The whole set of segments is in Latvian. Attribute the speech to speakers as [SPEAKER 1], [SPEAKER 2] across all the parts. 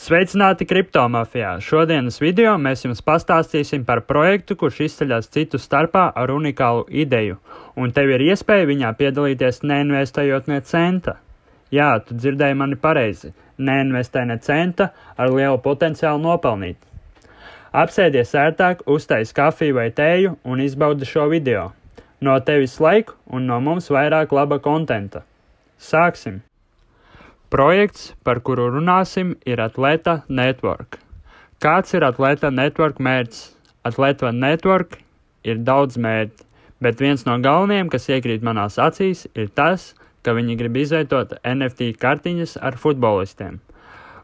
[SPEAKER 1] Sveicināti kriptomafijā! Šodienas video mēs jums pastāstīsim par projektu, kurš izceļas citu starpā ar unikālu ideju, un tev ir iespēja viņā piedalīties neinvestējot ne centa. Jā, tu dzirdēji mani pareizi, neinvestē ne centa ar lielu potenciālu nopelnīt. Apsēdies ērtāk, uztais kafiju vai tēju un izbaudi šo video. No tevis laiku un no mums vairāk laba kontenta. Sāksim! Projekts, par kuru runāsim, ir Atleta Network. Kāds ir Atleta Network mērķis? Atleta Network ir daudz mērķi, bet viens no galvenajiem, kas iekrīt manās acīs, ir tas, ka viņi grib izveidot NFT kartiņas ar futbolistiem.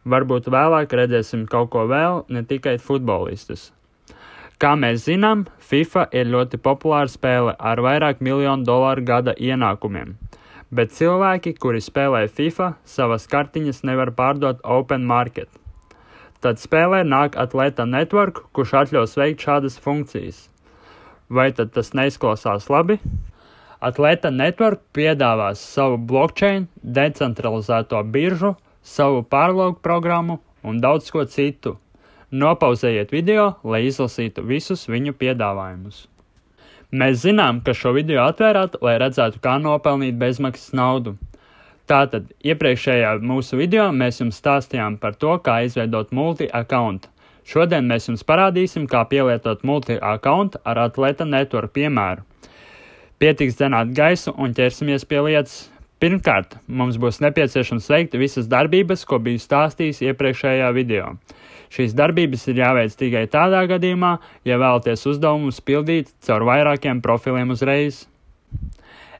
[SPEAKER 1] Varbūt vēlāk redzēsim kaut ko vēl, ne tikai futbolistus. Kā mēs zinām, FIFA ir ļoti populāra spēle ar vairāk $1 miljonu gada ienākumiem. Bet cilvēki, kuri spēlē FIFA, savas kartiņas nevar pārdot open market. Tad spēlē nāk Atleta Network, kurš atļaus veikt šādas funkcijas. Vai tad tas neizklausās labi? Atleta Network piedāvās savu blockchain, decentralizēto biržu, savu pārlauku programmu un daudz ko citu. Nopauzējiet video, lai izlasītu visus viņu piedāvājumus. Mēs zinām, ka šo video atvērāt, lai redzētu, kā nopelnīt bezmaksas naudu. Tātad, iepriekšējā mūsu video mēs jums stāstījām par to, kā izveidot multi-account. Šodien mēs jums parādīsim, kā pielietot multi-account ar Atleta Network piemēru. Pietiks dzenāt gaisu un ķersimies pie lietas. Pirmkārt, mums būs nepieciešams veikt visas darbības, ko biju stāstījis iepriekšējā video. Šīs darbības ir jāveic tikai tādā gadījumā, ja vēlaties uzdevumus pildīt caur vairākiem profiliem uzreiz.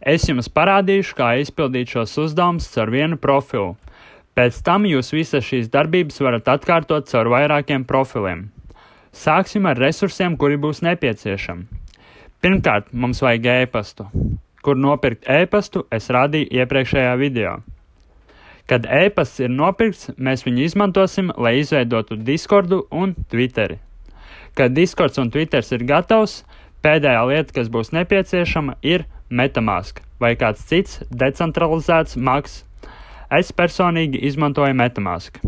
[SPEAKER 1] Es jums parādīšu, kā izpildīt šos uzdevumus caur vienu profilu. Pēc tam jūs visas šīs darbības varat atkārtot caur vairākiem profiliem. Sāksim ar resursiem, kuri būs nepieciešami. Pirmkārt, mums vajag e-pastu. Kur nopirkt e-pastu, es rādīju iepriekšējā video. Kad e-pasts ir nopirkts, mēs viņu izmantosim, lai izveidotu Discordu un Twitteri. Kad Discords un Twitters ir gatavs, pēdējā lieta, kas būs nepieciešama, ir MetaMask vai kāds cits decentralizēts maks. Es personīgi izmantoju MetaMask.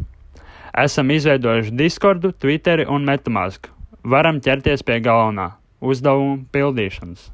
[SPEAKER 1] Esam izveidojuši Discordu, Twitteri un MetaMask. Varam ķerties pie galvenā - uzdevumu pildīšanas.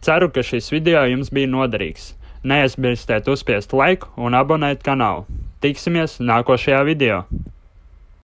[SPEAKER 1] Ceru, ka šis video jums bija noderīgs. Neaizmirstiet uzspiest laiku un abonēt kanālu. Tiksimies nākošajā video!